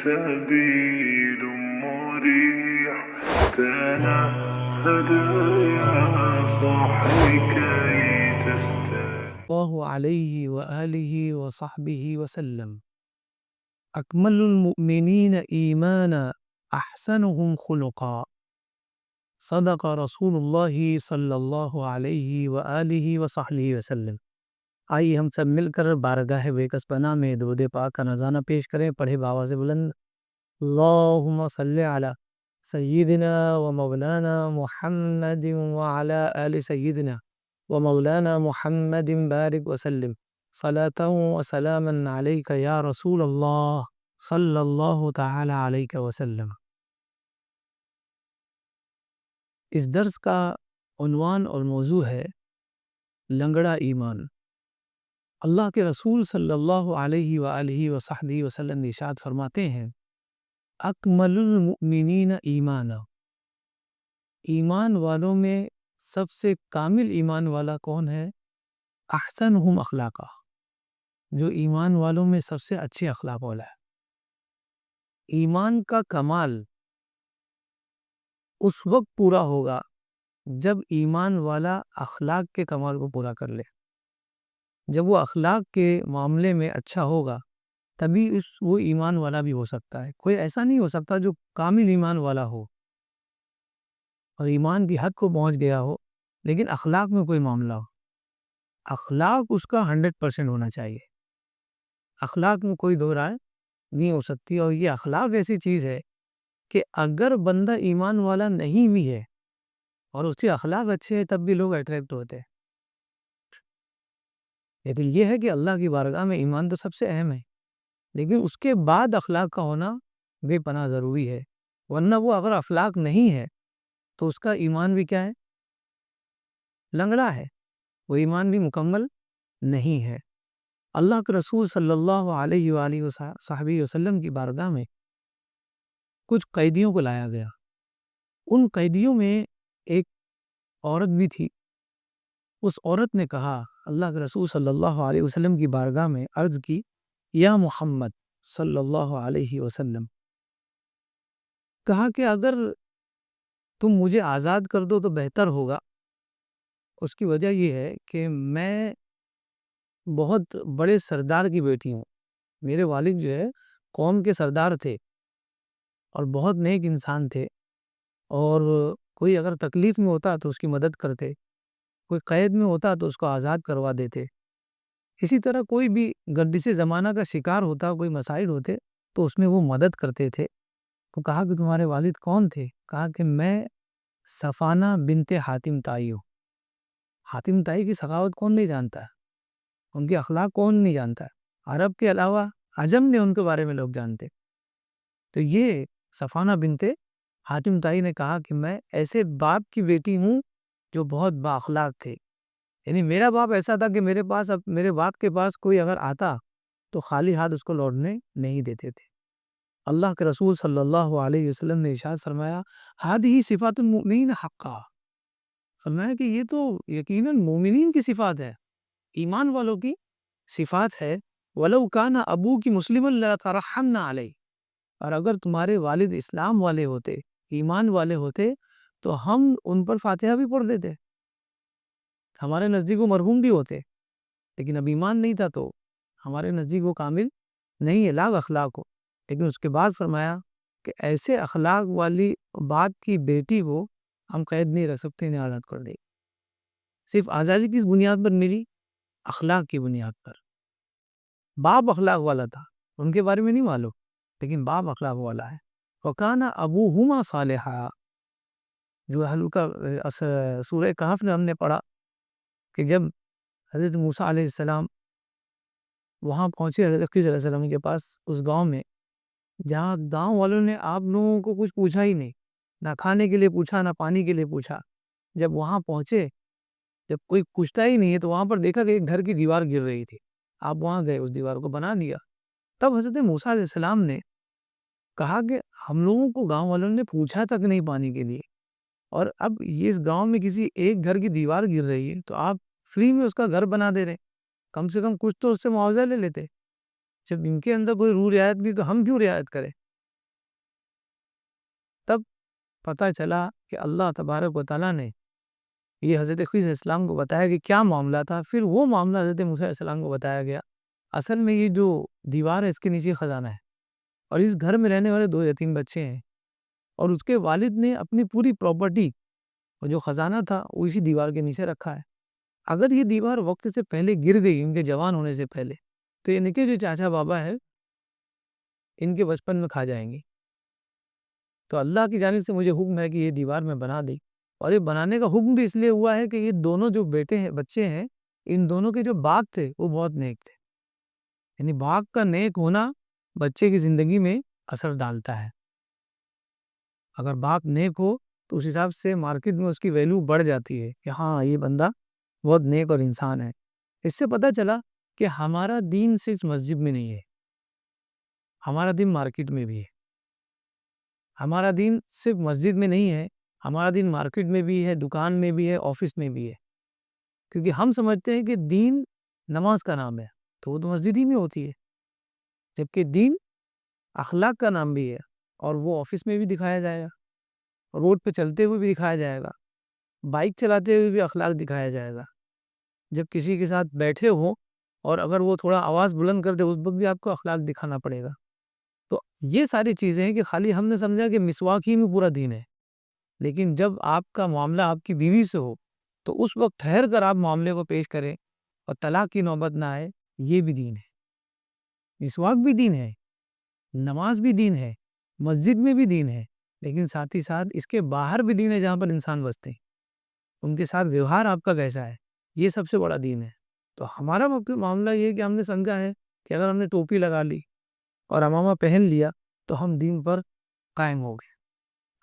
سبيل مريح تنهد يا صاحي كي تستريح. الله عليه وآله وصحبه وسلم. اکمل المؤمنین ایمانا احسنهم خلقا، صدق رسول اللہ صلی اللہ علیہ وآلہ وصحبہ وسلم۔ آئیے ہم سب مل کر بارگاہ بیکس پناہ میں درود پاک کا نذرانہ پیش کریں۔ پڑھے بآواز بلند، اللہم صلی علی سیدنا و مولانا محمد وعلی آل سیدنا و مولانا محمد بارک وسلم صلاۃ و سلاما علیک یا رسول اللہ صلی اللہ تعالی علیہ وسلم۔ اس درس کا عنوان اور موضوع ہے لنگڑا ایمان۔ اللہ کے رسول صلی اللہ علیہ وآلہ وصحبہ وسلم ارشاد فرماتے ہیں، اکمل المؤمنین ایمانا، ایمان والوں میں سب سے کامل ایمان والا کون ہے؟ احسنہم اخلاقا، جو ایمان والوں میں سب سے اچھے اخلاق والا ہے۔ ایمان کا کمال اس وقت پورا ہوگا جب ایمان والا اخلاق کے کمال کو پورا کر لے۔ جب وہ اخلاق کے معاملے میں اچھا ہوگا تبھی وہ ایمان والا بھی ہو سکتا ہے۔ کوئی ایسا نہیں ہو سکتا جو کامل ایمان والا ہو اور ایمان کی حد کو پہنچ گیا ہو لیکن اخلاق میں کوئی معاملہ ہو۔ اخلاق اس کا 100% ہونا چاہیے۔ اخلاق میں کوئی دو رائے نہیں ہو سکتی، اور یہ اخلاق ایسی چیز ہے کہ اگر بندہ ایمان والا نہیں بھی ہے اور اس کے اخلاق اچھے ہیں تب بھی لوگ اٹریکٹ ہوتے ہیں۔ لیکن یہ ہے کہ اللہ کی بارگاہ میں ایمان تو سب سے اہم ہے، لیکن اس کے بعد اخلاق کا ہونا بے پناہ ضروری ہے، ورنہ وہ اگر اخلاق نہیں ہے تو اس کا ایمان بھی کیا ہے؟ لنگڑا ہے، وہ ایمان بھی مکمل نہیں ہے۔ اللہ کے رسول صلی اللہ علیہ وآلہ وصحبہ وسلم کی بارگاہ میں کچھ قیدیوں کو لایا گیا۔ ان قیدیوں میں ایک عورت بھی تھی۔ اس عورت نے کہا، اللہ کے رسول صلی اللہ علیہ وسلم کی بارگاہ میں عرض کی، یا محمد صلی اللہ علیہ وسلم، کہا کہ اگر تم مجھے آزاد کر دو تو بہتر ہوگا۔ اس کی وجہ یہ ہے کہ میں بہت بڑے سردار کی بیٹی ہوں، میرے والد جو ہے قوم کے سردار تھے اور بہت نیک انسان تھے، اور کوئی اگر تکلیف میں ہوتا تو اس کی مدد کرتے، کوئی قید میں ہوتا تو اس کو آزاد کروا دیتے، اسی طرح کوئی بھی گردش زمانہ کا شکار ہوتا، کوئی مسائل ہوتے تو اس میں وہ مدد کرتے تھے۔ تو کہا کہ تمہارے والد کون تھے؟ کہا کہ میں صفانہ بنت حاتم طائی ہوں۔ حاتم طائی کی سخاوت کون نہیں جانتا ہے، ان کے اخلاق کون نہیں جانتا ہے، عرب کے علاوہ عجم میں ان کے بارے میں لوگ جانتے۔ تو یہ صفانہ بنت حاتم طائی نے کہا کہ میں ایسے باپ کی بیٹی ہوں جو بہت با اخلاق تھے، یعنی میرا باپ ایسا تھا کہ میرے باپ کے پاس کوئی اگر آتا تو خالی ہاتھ اس کو لوٹنے نہیں دیتے تھے۔ اللہ کے رسول صلی اللہ علیہ وسلم نے ارشاد فرمایا، ہذہ صفات المؤمنین حقا، فرمایا کہ یہ تو یقیناً مومنین کی صفات ہے، ایمان والوں کی صفات ہے۔ وَلَوْ كَانَ أَبُوكِ مُسْلِمًا لَتَرَحَّمْنَا عَلَيْهِ، اور اگر تمہارے والد اسلام والے ہوتے، ایمان والے ہوتے تو ہم ان پر فاتحہ بھی پڑھ دیتے، ہمارے نزدیک وہ مرحوم بھی ہوتے، لیکن اب ایمان نہیں تھا تو ہمارے نزدیک وہ کامل نہیں ہے، لاغ اخلاق ہو۔ لیکن اس کے بعد فرمایا کہ ایسے اخلاق والی باپ کی بیٹی کو ہم قید نہیں رکھ سکتے، انہیں آزاد کر دے۔ صرف آزادی کس بنیاد پر ملی؟ اخلاق کی بنیاد پر۔ باپ اخلاق والا تھا، ان کے بارے میں نہیں معلوم، لیکن باپ اخلاق والا ہے۔ وَكَانَ أَبُوهُمَا صَالِحًا، جو سورہ کہف میں ہم نے پڑھا کہ جب حضرت موسیٰ علیہ السلام وہاں پہنچے حضرت خضر علیہ السلام کے پاس، اس گاؤں میں جہاں گاؤں والوں نے آپ لوگوں کو کچھ پوچھا ہی نہیں، نہ کھانے کے لیے پوچھا نہ پانی کے لیے پوچھا۔ جب وہاں پہنچے، جب کوئی پوچھتا ہی نہیں ہے تو وہاں پر دیکھا کہ ایک گھر کی دیوار گر رہی تھی، آپ وہاں گئے، اس دیوار کو بنا دیا۔ تب حضرت موسیٰ علیہ السلام نے کہا کہ ہم لوگوں کو گاؤں والوں نے پوچھا تک نہیں پانی کے لیے، اور اب یہ اس گاؤں میں کسی ایک گھر کی دیوار گر رہی ہے تو آپ فری میں اس کا گھر بنا دے رہے، کم سے کم کچھ تو اس سے معاوضہ لے لیتے۔ جب ان کے اندر کوئی روح رعایت نہیں تو ہم کیوں رعایت کریں؟ تب پتہ چلا کہ اللہ تبارک و تعالیٰ نے یہ حضرت خضر علیہ السلام کو بتایا کہ کیا معاملہ تھا. پھر وہ معاملہ حضرت موسیٰ علیہ السلام کو بتایا گیا. اصل میں یہ جو دیوار ہے اس کے نیچے خزانہ ہے، اور اس گھر میں رہنے والے 2 یتیم بچے ہیں، اور اس کے والد نے اپنی پوری پراپرٹی اور جو خزانہ تھا وہ اسی دیوار کے نیچے رکھا ہے. اگر یہ دیوار وقت سے پہلے گر گئی، ان کے جوان ہونے سے پہلے، تو ان کے جو چاچا بابا ہے ان کے بچپن میں کھا جائیں گے. تو اللہ کی جانب سے مجھے حکم ہے کہ یہ دیوار میں بنا دی. اور یہ بنانے کا حکم بھی اس لیے ہوا ہے کہ یہ دونوں جو بیٹے ہیں، بچے ہیں، ان دونوں کے جو باپ تھے وہ بہت نیک تھے. یعنی باپ کا نیک ہونا بچے کی زندگی میں اثر ڈالتا ہے. اگر باپ نیک ہو تو اس حساب سے مارکیٹ میں اس کی ویلیو بڑھ جاتی ہے کہ ہاں یہ بندہ بہت نیک اور انسان ہے. اس سے پتہ چلا کہ ہمارا دین صرف مسجد میں نہیں ہے، ہمارا دین مارکیٹ میں بھی ہے. ہمارا دین صرف مسجد میں نہیں ہے، ہمارا دین مارکیٹ میں بھی ہے، دکان میں بھی ہے، آفس میں بھی ہے. کیونکہ ہم سمجھتے ہیں کہ دین نماز کا نام ہے تو وہ تو مسجد ہی میں ہوتی ہے، جبکہ دین اخلاق کا نام بھی ہے، اور وہ آفس میں بھی دکھایا جائے گا، روڈ پہ چلتے ہوئے بھی دکھایا جائے گا، بائک چلاتے ہوئے بھی اخلاق دکھایا جائے گا. جب کسی کے ساتھ بیٹھے ہو اور اگر وہ تھوڑا آواز بلند کر دے اس وقت بھی آپ کو اخلاق دکھانا پڑے گا. تو یہ ساری چیزیں ہیں کہ خالی ہم نے سمجھا کہ مسواک ہی میں پورا دین ہے، لیکن جب آپ کا معاملہ آپ کی بیوی سے ہو تو اس وقت ٹھہر کر آپ معاملے کو پیش کریں اور طلاق کی نوبت نہ آئے، یہ بھی دین ہے. مسواک بھی دین ہے، نماز بھی دین ہے، مسجد میں بھی دین ہے، لیکن ساتھ ہی ساتھ اس کے باہر بھی دین ہے جہاں پر انسان بستے ہیں، ان کے ساتھ ویوہار آپ کا کیسا ہے، یہ سب سے بڑا دین ہے. تو ہمارا معاملہ یہ ہے کہ ہم نے سمجھا ہے کہ اگر ہم نے ٹوپی لگا لی اور عمامہ پہن لیا تو ہم دین پر قائم ہو گئے.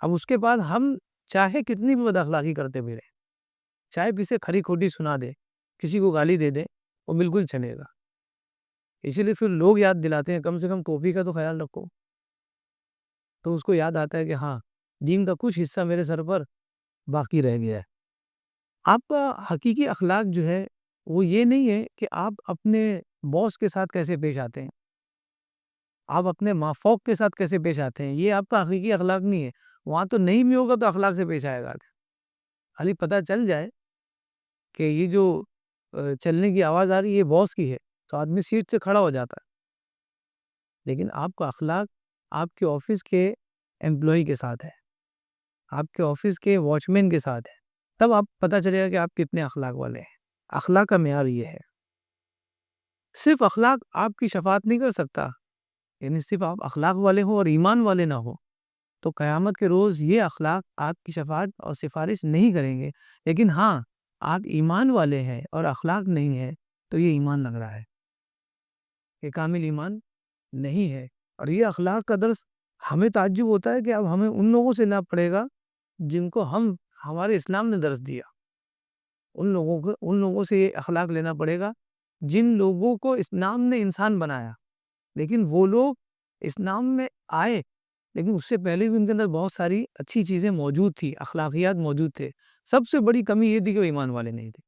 اب اس کے بعد ہم چاہے کتنی بھی بد اخلاقی کرتے بھی رہے، چاہے کسی کھری کھوٹی سنا دے، کسی کو گالی دے دے، وہ بالکل چلے گا. اسی لیے پھر لوگ یاد دلاتے ہیں کم سے کم ٹوپی کا تو خیال رکھو. تو اس کو یاد آتا ہے کہ ہاں دین کا کچھ حصہ میرے سر پر باقی رہ گیا ہے. آپ کا حقیقی اخلاق جو ہے وہ یہ نہیں ہے کہ آپ اپنے باس کے ساتھ کیسے پیش آتے ہیں، آپ اپنے مافوق کے ساتھ کیسے پیش آتے ہیں، یہ آپ کا حقیقی اخلاق نہیں ہے. وہاں تو نہیں بھی ہوگا تو اخلاق سے پیش آئے گا. خالی پتہ چل جائے کہ یہ جو چلنے کی آواز آ رہی ہے یہ باس کی ہے تو آدمی سیٹ سے کھڑا ہو جاتا ہے. لیکن آپ کا اخلاق آپ کے آفس کے امپلائی کے ساتھ ہے، آپ کے آفس کے واچ مین کے ساتھ ہے، تب آپ پتہ چلے گا کہ آپ کتنے اخلاق والے ہیں. اخلاق کا معیار یہ ہے. صرف اخلاق آپ کی شفاعت نہیں کر سکتا، یعنی صرف آپ اخلاق والے ہو اور ایمان والے نہ ہو تو قیامت کے روز یہ اخلاق آپ کی شفاعت اور سفارش نہیں کریں گے. لیکن ہاں آپ ایمان والے ہیں اور اخلاق نہیں ہے تو یہ ایمان لگ رہا ہے، یہ کامل ایمان نہیں ہے. اور یہ اخلاق کا درس ہمیں تعجب ہوتا ہے کہ اب ہمیں ان لوگوں سے لینا پڑے گا جن کو ہمارے اسلام نے درس دیا. ان لوگوں سے یہ اخلاق لینا پڑے گا جن لوگوں کو اسلام نے انسان بنایا، لیکن وہ لوگ اسلام میں آئے لیکن اس سے پہلے بھی ان کے اندر بہت ساری اچھی چیزیں موجود تھی، اخلاقیات موجود تھے. سب سے بڑی کمی یہ تھی کہ وہ ایمان والے نہیں تھے.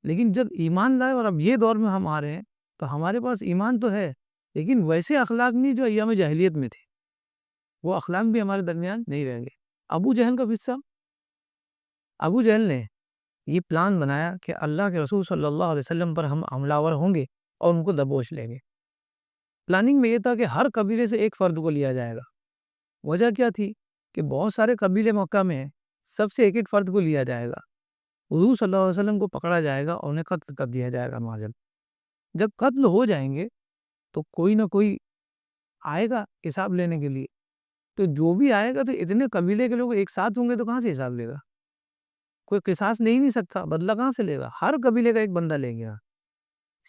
لیکن جب ایمان لائے اور اب یہ دور میں ہم آ رہے ہیں تو ہمارے پاس ایمان تو ہے لیکن ویسے اخلاق نہیں جو ایام جاہلیت میں تھے، وہ اخلاق بھی ہمارے درمیان نہیں رہیں گے. ابو جہل کا قصہ، ابو جہل نے یہ پلان بنایا کہ اللہ کے رسول صلی اللہ علیہ وسلم پر ہم حملہ آور ہوں گے اور ان کو دبوچ لیں گے. پلاننگ میں یہ تھا کہ ہر قبیلے سے ایک فرد کو لیا جائے گا. وجہ کیا تھی کہ بہت سارے قبیلے مکہ میں ہیں، سب سے ایک ایک فرد کو لیا جائے گا، حضور صلی اللہ علیہ وسلم کو پکڑا جائے گا اور انہیں قتل کر دیا جائے گا. معاذ اللہ، جب قتل ہو جائیں گے تو کوئی نہ کوئی آئے گا حساب لینے کے لیے. تو جو بھی آئے گا تو اتنے قبیلے کے لوگ ایک ساتھ ہوں گے تو کہاں سے حساب لے گا؟ کوئی قصاص نہیں سکتا، بدلہ کہاں سے لے گا؟ ہر قبیلے کا ایک بندہ لے گیا.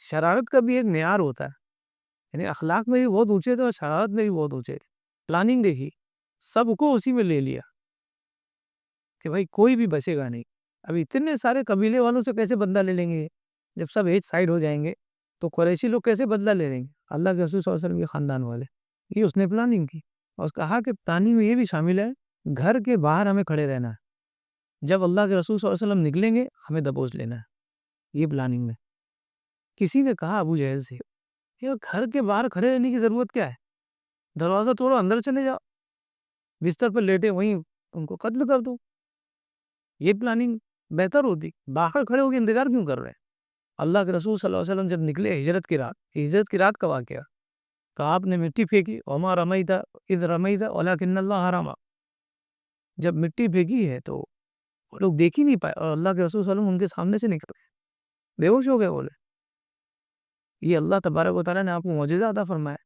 شرارت کا بھی ایک معیار ہوتا ہے، یعنی اخلاق میں بھی بہت اونچے تھے اور شرارت میں بھی بہت اونچے تھے. پلاننگ دیکھی، سب کو اسی میں لے لیا کہ بھائی کوئی بھی بچے گا نہیں. اب اتنے سارے قبیلے والوں سے کیسے بدلہ لے لیں گے؟ جب سب ایک سائیڈ ہو جائیں گے تو قریشی لوگ کیسے بدلہ لے لیں گے؟ اللہ کے رسول صلی اللہ علیہ وسلم کے خاندان والے. یہ اس نے پلاننگ کی اور اس کہا کہ پلاننگ میں یہ بھی شامل ہے گھر کے باہر ہمیں کھڑے رہنا ہے، جب اللہ کے رسول صلی اللہ علیہ وسلم نکلیں گے ہمیں دبوچ لینا ہے. یہ پلاننگ میں کسی نے کہا ابو جہل سے یہ گھر کے باہر کھڑے رہنے کی ضرورت کیا ہے؟ دروازہ توڑو، اندر چلے جاؤ. بستر پر لیٹے وہیں ان کو قتل کر دو. یہ پلاننگ بہتر ہوتی. باہر کھڑے ہو کے انتظار کیوں کر رہے ہیں؟ اللہ کے رسول صلی اللہ علیہ وسلم جب نکلے ہجرت کی رات کا واقعہ کہا آپ نے مٹی پھینکی وما رمیت اذ رمیت ولکن اللہ رمی. جب مٹی پھینکی ہے تو وہ لوگ دیکھ ہی نہیں پائے اور اللہ کے رسول صلی اللہ علیہ وسلم ان کے سامنے سے نکل گئے, بے ہوش ہو گئے. بولے یہ اللہ تبارک و تعالیٰ نے آپ کو معجزہ عطا فرمایا.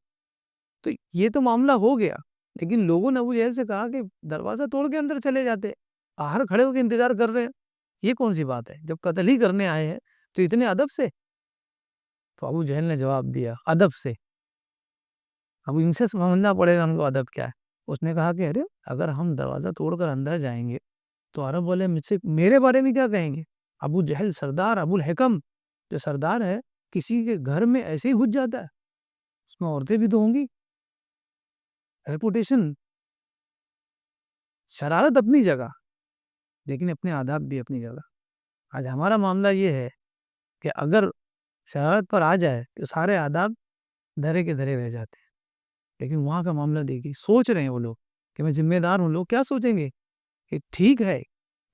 تو یہ تو معاملہ ہو گیا, لیکن لوگوں نے ابو جہل سے کہا کہ دروازہ توڑ کے اندر چلے جاتے, باہر کھڑے ہو کے انتظار کر رہے ہیں, یہ کون سی بات ہے؟ جب قتل ہی کرنے آئے ہیں تو اتنے ادب سے. تو ابو جہل نے جواب دیا ادب سے. اب ان سے سمجھنا پڑے گا ہم کو ادب کیا ہے. اس نے کہا کہ ارے اگر ہم دروازہ توڑ کر اندر جائیں گے تو عرب والے مجھ سے میرے بارے میں کیا کہیں گے؟ ابو جہل سردار ابو الحکم جو سردار ہے کسی کے گھر میں ایسے ہی گھس جاتا ہے, اس میں عورتیں بھی تو ہوں گی. ریپوٹیشن, شرارت اپنی جگہ لیکن اپنے آداب بھی اپنی جگہ. آج ہمارا معاملہ یہ ہے کہ اگر شرارت پر آ جائے تو سارے آداب دھرے کے دھرے رہ جاتے ہیں. لیکن وہاں کا معاملہ دیکھیے, سوچ رہے ہیں وہ لوگ کہ میں ذمہ دار ہوں. لوگ کیا سوچیں گے کہ ٹھیک ہے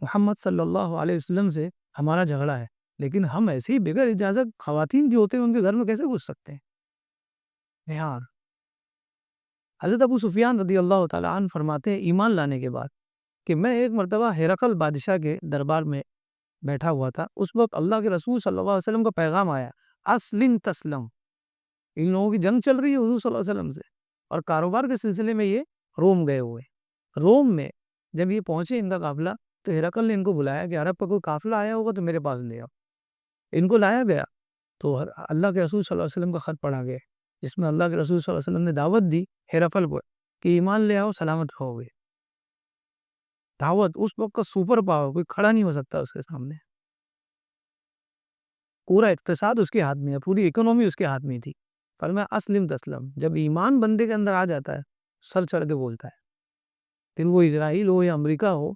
محمد صلی اللہ علیہ وسلم سے ہمارا جھگڑا ہے, لیکن ہم ایسے ہی بغیر اجازت خواتین جو ہوتے ہیں ان کے گھر میں کیسے گھس سکتے ہیں یار. حضرت ابو سفیان رضی اللہ تعالیٰ عنہ فرماتے ہیں ایمان لانے کے بعد کہ میں ایک مرتبہ ہرقل بادشاہ کے دربار میں بیٹھا ہوا تھا. اس وقت اللہ کے رسول صلی اللہ علیہ وسلم کا پیغام آیا اسلم تسلم. ان لوگوں کی جنگ چل رہی ہے حضور صلی اللہ علیہ وسلم سے, اور کاروبار کے سلسلے میں یہ روم گئے ہوئے. روم میں جب یہ پہنچے ان کا قافلہ تو ہرقل نے ان کو بلایا کہ عرب کا کوئی قافلہ آیا ہوگا تو میرے پاس لے آؤ. ان کو لایا گیا تو اللہ کے رسول صلی اللہ علیہ وسلم کا خط پڑھا گیا جس میں اللہ کے رسول صلی اللہ علیہ وسلم نے دعوت دی ہرقل کو کہ ایمان لے آؤ سلامت رہو گے. دعوت اس وقت کا سپر پاور, کوئی کھڑا نہیں ہو سکتا اس کے سامنے. پورا اقتصاد اس کے ہاتھ میں ہے, پوری اکنومی اس کے ہاتھ میں تھی. فرمایا اسلم تسلم. جب ایمان بندے کے اندر آ جاتا ہے سر چڑھ کے بولتا ہے. پھر وہ اسرائیل ہو یا امریکہ ہو,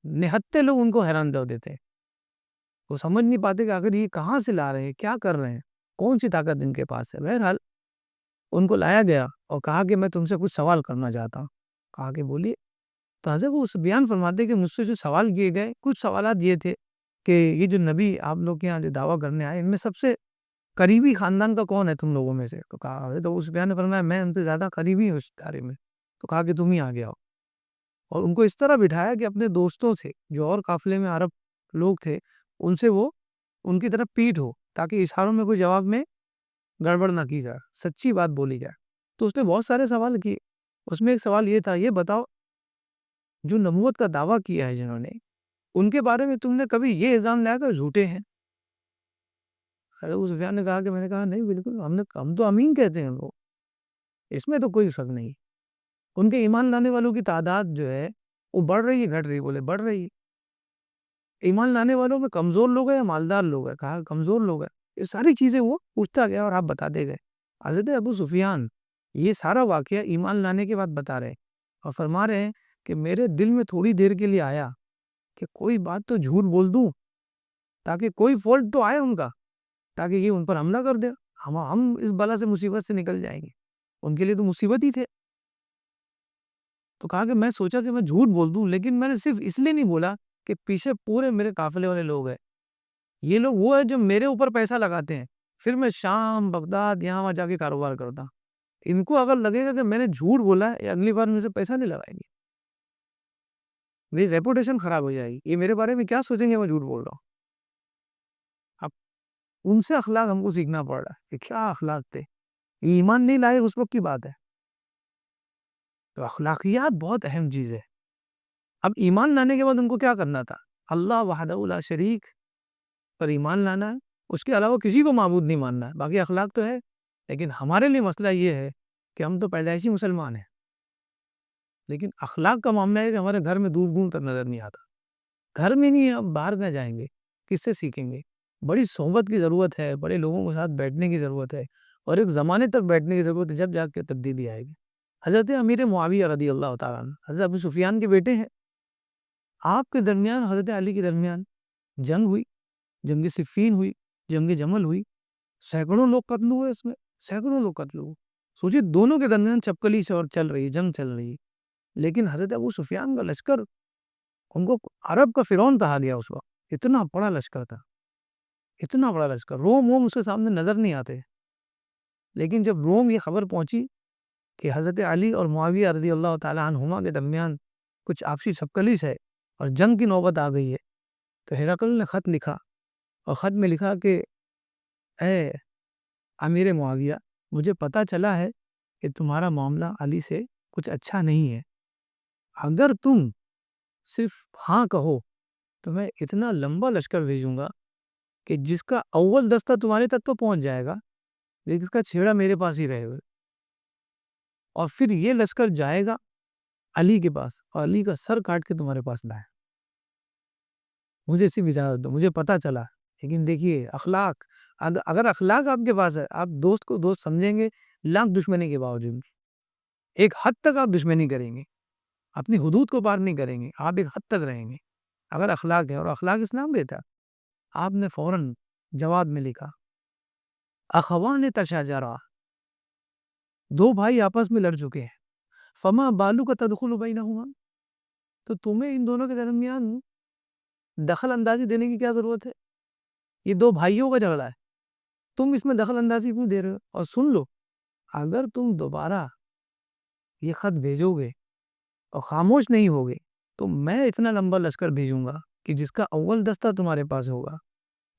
نہتے لوگ ان کو حیران کر دیتے ہیں. وہ سمجھ نہیں پاتے کہ اگر یہ کہاں سے لا رہے ہیں, کیا کر رہے ہیں, کون سی طاقت ان کے پاس ہے. بہرحال ان کو لایا گیا اور کہا کہ میں تم سے کچھ سوال کرنا چاہتا ہوں. کہا کہ بولیے. تو حضرت وہ بیان فرماتے کہ مجھ سے جو سوال کیے گئے کچھ سوالات یہ تھے کہ یہ جو نبی آپ لوگ کے یہاں جو دعویٰ کرنے آئے ان میں سب سے قریبی خاندان کا کون ہے تم لوگوں میں سے؟ تو کہا حضرت اس بیان نے فرمایا میں ان سے زیادہ قریبی ہوں اس دائرے میں. تو کہا کہ تم ہی آگے آؤ, اور ان کو اس طرح بٹھایا کہ اپنے دوستوں سے جو اور قافلے میں عرب لوگ تھے ان سے وہ ان کی طرف پیٹ ہو تاکہ اشاروں میں کوئی جواب میں گڑبڑ نہ کی جائے, سچی بات بولی جائے. تو اس نے بہت سارے سوال کیے. اس میں ایک سوال یہ تھا, یہ بتاؤ جو نبوت کا دعویٰ کیا ہے جنہوں نے, ان کے بارے میں تم نے کبھی یہ الزام لایا کہ جھوٹے ہیں؟ ابو سفیان نے کہا کہ میں نے کہا نہیں بالکل, ہم تو امین کہتے ہیں ان کو, اس میں تو کوئی شک نہیں. ان کے ایمان لانے والوں کی تعداد جو ہے وہ بڑھ رہی ہے گھٹ رہی؟ بولے بڑھ رہی ہے. ایمان لانے والوں میں کمزور لوگ ہیں یا مالدار لوگ ہیں؟ کہا کمزور لوگ ہیں. یہ ساری چیزیں وہ پوچھتا گیا اور آپ بتاتے گئے. حضرت ابو سفیان یہ سارا واقعہ ایمان لانے کے بعد بتا رہے ہیں اور فرما رہے ہیں کہ میرے دل میں تھوڑی دیر کے لیے آیا کہ کوئی بات تو جھوٹ بول دوں تاکہ کوئی فالٹ تو آئے ان کا, تاکہ یہ ان پر حملہ کر دے, ہم اس بلا سے مصیبت سے نکل جائیں گے. ان کے لیے تو مصیبت ہی تھے. تو کہا کہ میں سوچا کہ میں جھوٹ بول دوں, لیکن میں نے صرف اس لیے نہیں بولا کہ پیچھے پورے میرے قافلے والے لوگ ہیں. یہ لوگ وہ ہیں جو میرے اوپر پیسہ لگاتے ہیں, پھر میں شام بغداد یہاں وہاں جا کے کاروبار کرتا. ان کو اگر لگے گا کہ میں نے جھوٹ بولا ہے اگلی بار مجھ سے پیسہ نہیں لگائیں گے, میری ریپوٹیشن خراب ہو جائے گی. یہ میرے بارے میں کیا سوچیں گے میں جھوٹ بول رہا ہوں. اب ان سے اخلاق ہم کو سیکھنا پڑ رہا ہے کہ کیا اخلاق تھے. ایمان نہیں لائے اس وقت کی بات ہے. تو اخلاقیات بہت اہم چیز ہے. اب ایمان لانے کے بعد ان کو کیا کرنا تھا؟ اللہ وحدہ لا شریک پر ایمان لانا ہے, اس کے علاوہ کسی کو معبود نہیں ماننا ہے. باقی اخلاق تو ہے, لیکن ہمارے لیے مسئلہ یہ ہے کہ ہم تو پیدائشی مسلمان ہیں, لیکن اخلاق کا معاملہ ہے کہ ہمارے گھر میں دور دور تک نظر نہیں آتا. گھر میں نہیں, ہم باہر نہ جائیں گے کس سے سیکھیں گے؟ بڑی صحبت کی ضرورت ہے, بڑے لوگوں کے ساتھ بیٹھنے کی ضرورت ہے, اور ایک زمانے تک بیٹھنے کی ضرورت ہے جب جا کے تبدیلی آئے گی. حضرت امیر معاویہ رضی اللہ تعالیٰ عنہ حضرت ابو سفیان کے بیٹے ہیں. آپ کے درمیان حضرت علی کے درمیان جنگ ہوئی, جنگ صفین ہوئی, جنگ جمل ہوئی, سینکڑوں لوگ قتل ہوئے, اس میں سینکڑوں لوگ قتل ہوئے. سوچئے دونوں کے درمیان چپکلی سے اور چل رہی ہے, جنگ چل رہی ہے. لیکن حضرت ابو سفیان کا لشکر، ان کو عرب کا فرعون کہا گیا اس وقت، اتنا بڑا لشکر تھا، اتنا بڑا لشکر، روم اس کے سامنے نظر نہیں آتے۔ لیکن جب روم یہ خبر پہنچی کہ حضرت علی اور معاویہ رضی اللہ تعالیٰ عنہما کے درمیان کچھ آپسی سبکلیس ہے اور جنگ کی نوبت آ گئی ہے، تو ہرقل نے خط لکھا، اور خط میں لکھا کہ اے امیر معاویہ، مجھے پتا چلا ہے کہ تمہارا معاملہ علی سے کچھ اچھا نہیں ہے، اگر تم صرف ہاں کہو تو میں اتنا لمبا لشکر بھیجوں گا کہ جس کا اول دستہ تمہارے تک تو پہنچ جائے گا، لیکن اس کا چھیڑا میرے پاس ہی رہے گا، اور پھر یہ لشکر جائے گا علی کے پاس، اور علی کا سر کاٹ کے تمہارے پاس لائے۔ مجھے صرف اجازت دو، مجھے پتا چلا۔ لیکن دیکھیے اخلاق، اگر اخلاق آپ کے پاس ہے، آپ دوست کو دوست سمجھیں گے، لاکھ دشمنی کے باوجود بھی ایک حد تک آپ دشمنی کریں گے، اپنی حدود کو پار نہیں کریں گے، آپ ایک حد تک رہیں گے اگر اخلاق ہے، اور اخلاق اسلام دیتا۔ آپ نے فوراً جواب میں لکھا، اخوان تشاجرا، دو بھائی آپس میں لڑ چکے ہیں، فما بالو کا تدخل بینہما، تو تمہیں ان دونوں کے درمیان دخل اندازی دینے کی کیا ضرورت ہے؟ یہ دو بھائیوں کا جھگڑا ہے، تم اس میں دخل اندازی کیوں دے رہے ہو؟ اور سن لو، اگر تم دوبارہ یہ خط بھیجو گے اور خاموش نہیں ہوگے تو میں اتنا لمبا لشکر بھیجوں گا کہ جس کا اول دستہ تمہارے پاس ہوگا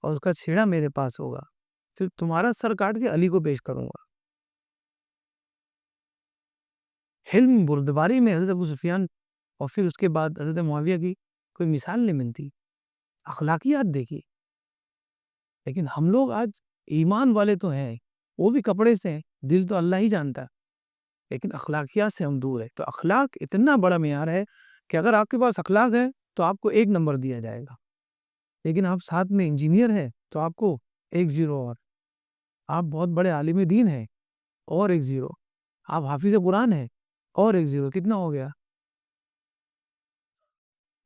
اور اس کا چھیڑا میرے پاس ہوگا، پھر تمہارا سر کاٹ کے علی کو پیش کروں گا۔ حلم بردباری میں حضرت ابو سفیان، اور پھر اس کے بعد حضرت معاویہ کی کوئی مثال نہیں ملتی، اخلاقیات دیکھیے۔ لیکن ہم لوگ آج ایمان والے تو ہیں، وہ بھی کپڑے سے ہیں، دل تو اللہ ہی جانتا ہے، لیکن اخلاقیات سے ہم دور ہیں۔ تو اخلاق اتنا بڑا معیار ہے کہ اگر آپ کے پاس اخلاق ہے تو آپ کو 1 نمبر دیا جائے گا، لیکن آپ ساتھ میں انجینئر ہیں تو آپ کو 1 0، اور آپ بہت بڑے عالم دین ہیں اور 1 0، آپ حافظ قرآن ہیں اور 1 0، کتنا ہو گیا؟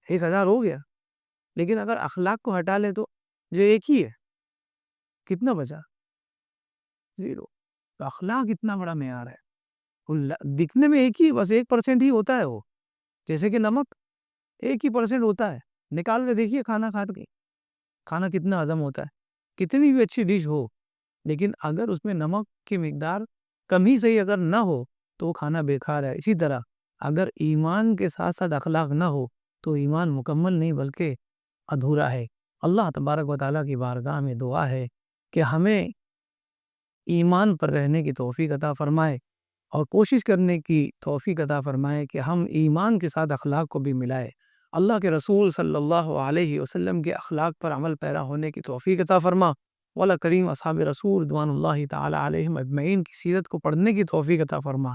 1000 ہو گیا۔ لیکن اگر اخلاق کو ہٹا لے تو جو ایک ہی ہے، کتنا بچا؟ 0۔ تو اخلاق اتنا بڑا معیار ہے، دکھنے میں ایک ہی، بس 1% ہی ہوتا ہے وہ، جیسے کہ نمک 1% ہوتا ہے، نکال کے دیکھیے کھانا کھا کے، کھانا کتنا ہضم ہوتا ہے، کتنی بھی اچھی ڈش ہو، لیکن اگر اس میں نمک کی مقدار کم ہی صحیح اگر نہ ہو تو وہ کھانا بیکار ہے۔ اسی طرح اگر ایمان کے ساتھ ساتھ اخلاق نہ ہو تو ایمان مکمل نہیں بلکہ ادھورا ہے۔ اللہ تبارک و تعالیٰ کی بارگاہ میں دعا ہے کہ ہمیں ایمان پر رہنے کی توفیق عطا فرمائے، اور کوشش کرنے کی توفیق عطا فرمائے کہ ہم ایمان کے ساتھ اخلاق کو بھی ملائے۔ اللہ کے رسول صلی اللہ علیہ وسلم کے اخلاق پر عمل پیرا ہونے کی توفیق عطا فرما۔ مولا کریم اصحاب رسول رضوان اللہ تعالی علیہم اجمعین کی سیرت کو پڑھنے کی توفیق عطا فرما،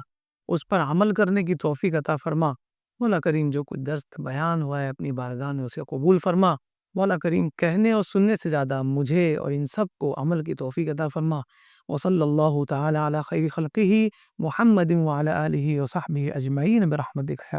اس پر عمل کرنے کی توفیق عطا فرما۔ مولا کریم جو کچھ درس بیان ہوا ہے اپنی بارگاہ میں اسے قبول فرما۔ مولا کریم کہنے اور سننے سے زیادہ مجھے اور ان سب کو عمل کی توفیق عطا فرما۔ وصلی اللہ تعالی علی خیر خلقہ محمد وعلی آلہ وصحبہ اجمعین برحمتک۔